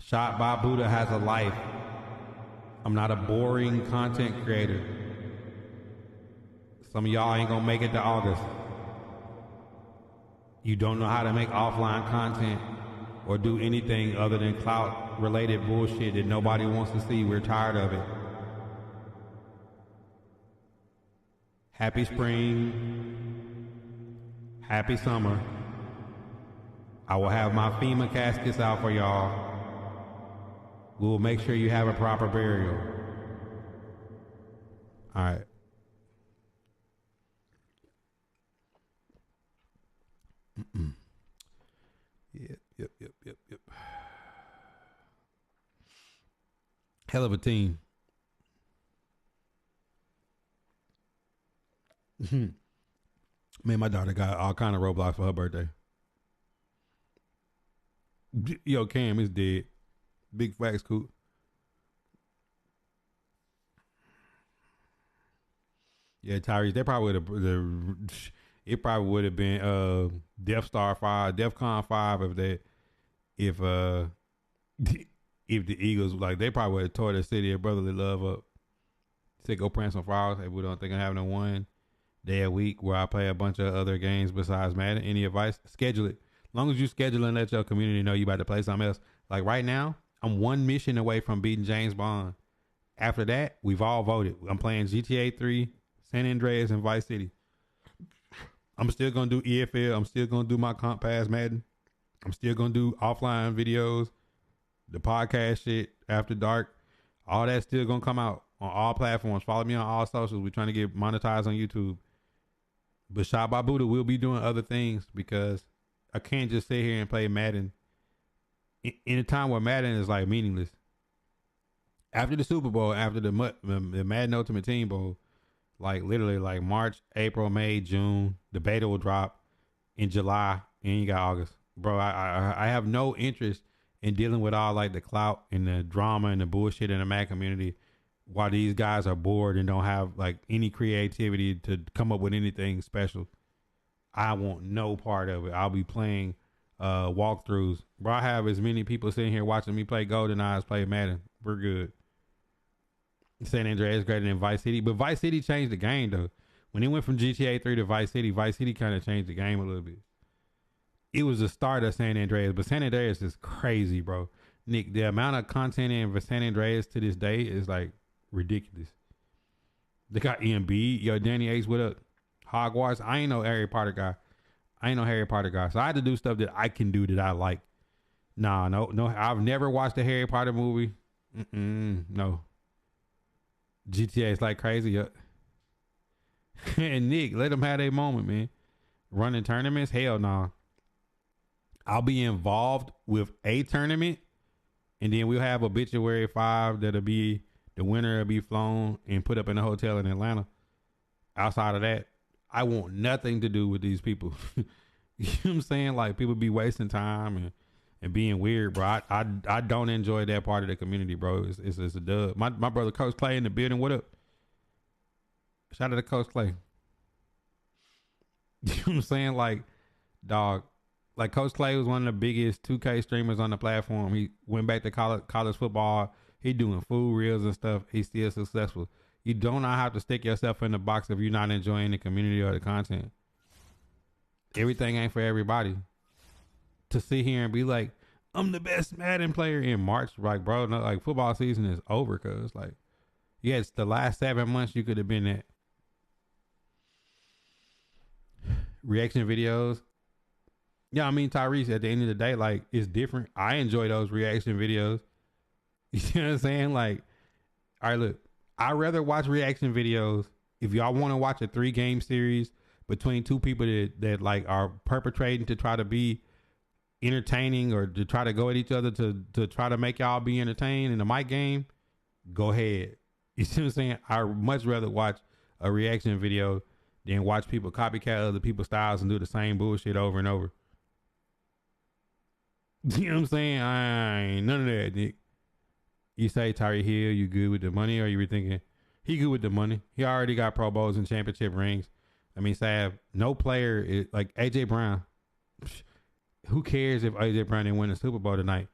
Shotbybuddha has a life. I'm not a boring content creator. Some of y'all ain't gonna make it to August. You don't know how to make offline content or do anything other than clout related bullshit that nobody wants to see. We're tired of it. Happy spring. Happy summer. I will have my FEMA caskets out for y'all. We will make sure you have a proper burial. All right. Yep. Hell of a team. Man, my daughter got all kind of Roblox for her birthday. Yo, Cam is dead. Big facts, Coop. Yeah, Tyrese, they probably would have. It probably would have been DEFCON 5 if the Eagles like they probably would have tore the city of brotherly love up. Said go plant some flowers. If we don't think I'm having a one day a week where I play a bunch of other games besides Madden. Any advice? Schedule it. As long as you schedule and let your community know you about to play something else. Like right now, I'm one mission away from beating James Bond. After that, we've all voted. I'm playing GTA 3, San Andreas, and Vice City. I'm still going to do EFL. I'm still going to do my comp pass Madden. I'm still going to do offline videos, the podcast shit, After Dark. All that's still going to come out. on all platforms. Follow me on all socials. We're trying to get monetized on YouTube. But Shotbybuddha will be doing other things because I can't just sit here and play Madden in a time where Madden is like meaningless. After the Super Bowl, after the Madden Ultimate Team Bowl, like literally like March, April, May, June, the beta will drop in July, and you got August. Bro, I have no interest in dealing with all like the clout and the drama and the bullshit in the Mad community while these guys are bored and don't have like any creativity to come up with anything special. I want no part of it. I'll be playing walkthroughs. Bro, I have as many people sitting here watching me play GoldenEye as play Madden. We're good. San Andreas is greater than Vice City, but Vice City changed the game though. When it went from GTA 3 to Vice City kind of changed the game a little bit. It was the start of San Andreas, but San Andreas is crazy, bro. Nick, the amount of content in San Andreas to this day is like ridiculous. They got EMB. Yo, Danny Ace, what up? Hogwarts. I ain't no Harry Potter guy. So I had to do stuff that I can do that I like. No. I've never watched a Harry Potter movie. No. GTA is like crazy. Yup. And Nick, let them have their moment, man. Running tournaments? Hell no. I'll be involved with a tournament, and then we'll have Obituary 5 that'll be the winner will be flown and put up in a hotel in Atlanta. Outside of that, I want nothing to do with these people. You know what I'm saying? Like people be wasting time and being weird, bro. I don't enjoy that part of the community, bro. It's a dub. My brother Coach Clay in the building. What up? Shout out to Coach Clay. You know what I'm saying? Like, dog. Like Coach Clay was one of the biggest 2K streamers on the platform. He went back to college football. He doing food reels and stuff. He's still successful. You do not have to stick yourself in the box if you're not enjoying the community or the content. Everything ain't for everybody. To sit here and be like, I'm the best Madden player in March, like bro, no, like football season is over, cause like, yeah, it's the last 7 months you could have been at. Reaction videos. Yeah, I mean, Tyrese, at the end of the day, like, it's different. I enjoy those reaction videos. You know what I'm saying? Like, all right, look, I'd rather watch reaction videos if y'all want to watch a 3-game series between two people that like are perpetrating to try to be entertaining or to try to go at each other to try to make y'all be entertained in a mic game, go ahead. You see what I'm saying? I'd much rather watch a reaction video than watch people copycat other people's styles and do the same bullshit over and over. You know what I'm saying? I ain't none of that, Nick. You say Tyreek Hill, you good with the money, or you were thinking he good with the money? He already got Pro Bowls and championship rings. I mean, Sav, no player is like AJ Brown. Who cares if AJ Brown didn't win the Super Bowl tonight?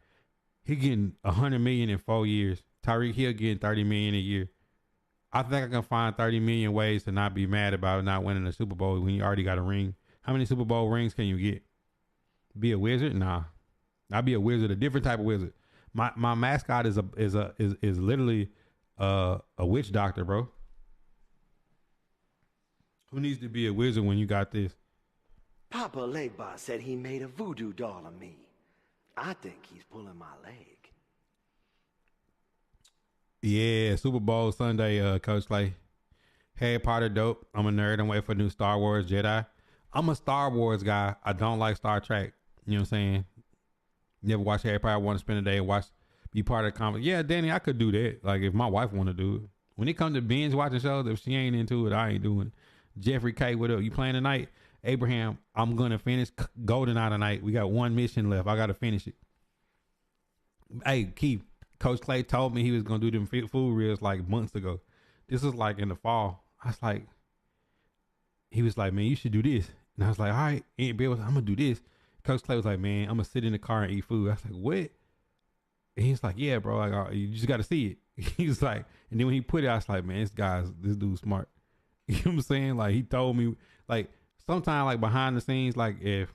He getting $100 million in 4 years. Tyreek Hill getting $30 million a year. I think I can find 30 million ways to not be mad about not winning the Super Bowl when you already got a ring. How many Super Bowl rings can you get? Be a wizard? Nah. I'll be a wizard, a different type of wizard. My mascot is literally a witch doctor, bro. Who needs to be a wizard when you got this? Papa Legba said he made a voodoo doll of me. I think he's pulling my leg. Yeah, Super Bowl Sunday, Coach Clay. Harry Potter dope. I'm a nerd. I'm waiting for new Star Wars Jedi. I'm a Star Wars guy. I don't like Star Trek. You know what I'm saying? Never watch Harry Potter. I want to spend a day and be part of the conversation. Yeah, Danny, I could do that. Like if my wife want to do it. When it comes to binge watching shows, if she ain't into it, I ain't doing it. Jeffrey K, what up? You playing tonight? Abraham, I'm going to finish GoldenEye tonight. We got one mission left. I got to finish it. Hey, Keith, Coach Clay told me he was going to do them food reels like months ago. This was like in the fall. I was like, he was like, man, you should do this. And I was like, all right, Aunt Bill, I'm going to do this. Coach Clay was like, man, I'm going to sit in the car and eat food. I was like, what? And he's like, yeah, bro, like, you just got to see it. He was like, and then when he put it, I was like, man, this dude's smart. You know what I'm saying? Like, he told me, like, sometimes, like, behind the scenes, like, if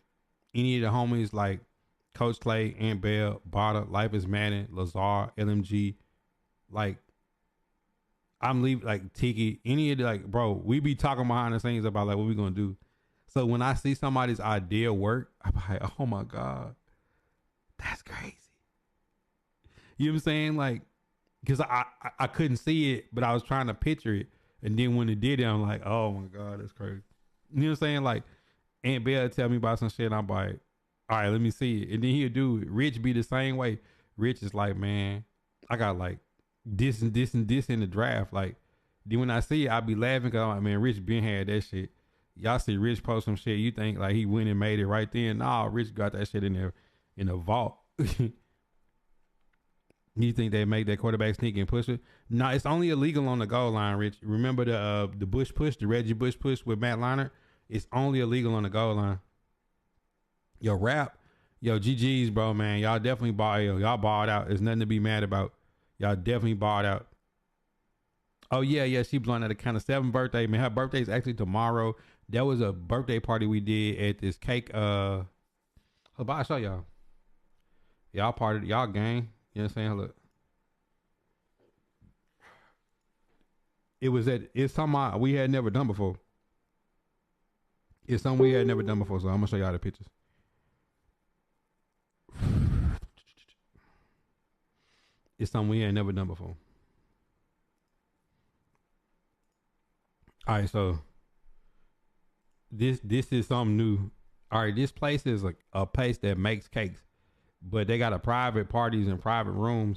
any of the homies, like, Coach Clay, Aunt Bell, Bada, Life is Madden, Lazar, LMG, like, I'm leaving, like, Tiki, any of the, like, bro, we be talking behind the scenes about, like, what we going to do. So when I see somebody's idea work, I'm like, oh my God, that's crazy. You know what I'm saying? Like, because I couldn't see it, but I was trying to picture it. And then when it did it, I'm like, oh my God, that's crazy. You know what I'm saying? Like, Aunt Belle tell me about some shit, and I'm like, all right, let me see it. And then he'll do it. Rich be the same way. Rich is like, man, I got like this and this and this in the draft. Like, then when I see it, I be laughing because I'm like, man, Rich been had that shit. Y'all see Rich post some shit, you think like he went and made it right then. Nah, Rich got that shit in there in the vault. You think they make that quarterback sneak and push it? No, it's only illegal on the goal line, Rich. Remember the Bush push, the Reggie Bush push with Matt Leinart? It's only illegal on the goal line. Yo, rap. Yo, GG's, bro, man. Y'all definitely y'all balled out. There's nothing to be mad about. Y'all definitely balled out. Oh, yeah, she blowing at a kind of 7th birthday, man. Her birthday's actually tomorrow. That was a birthday party we did at this cake. I'll show y'all. Y'all part of y'all gang. You know what I'm saying? Look. It's something we had never done before. It's something we had never done before, so I'm gonna show y'all the pictures. It's something we had never done before. All right, so this is something new. All right, this place is a place that makes cakes, but they got a private parties and private rooms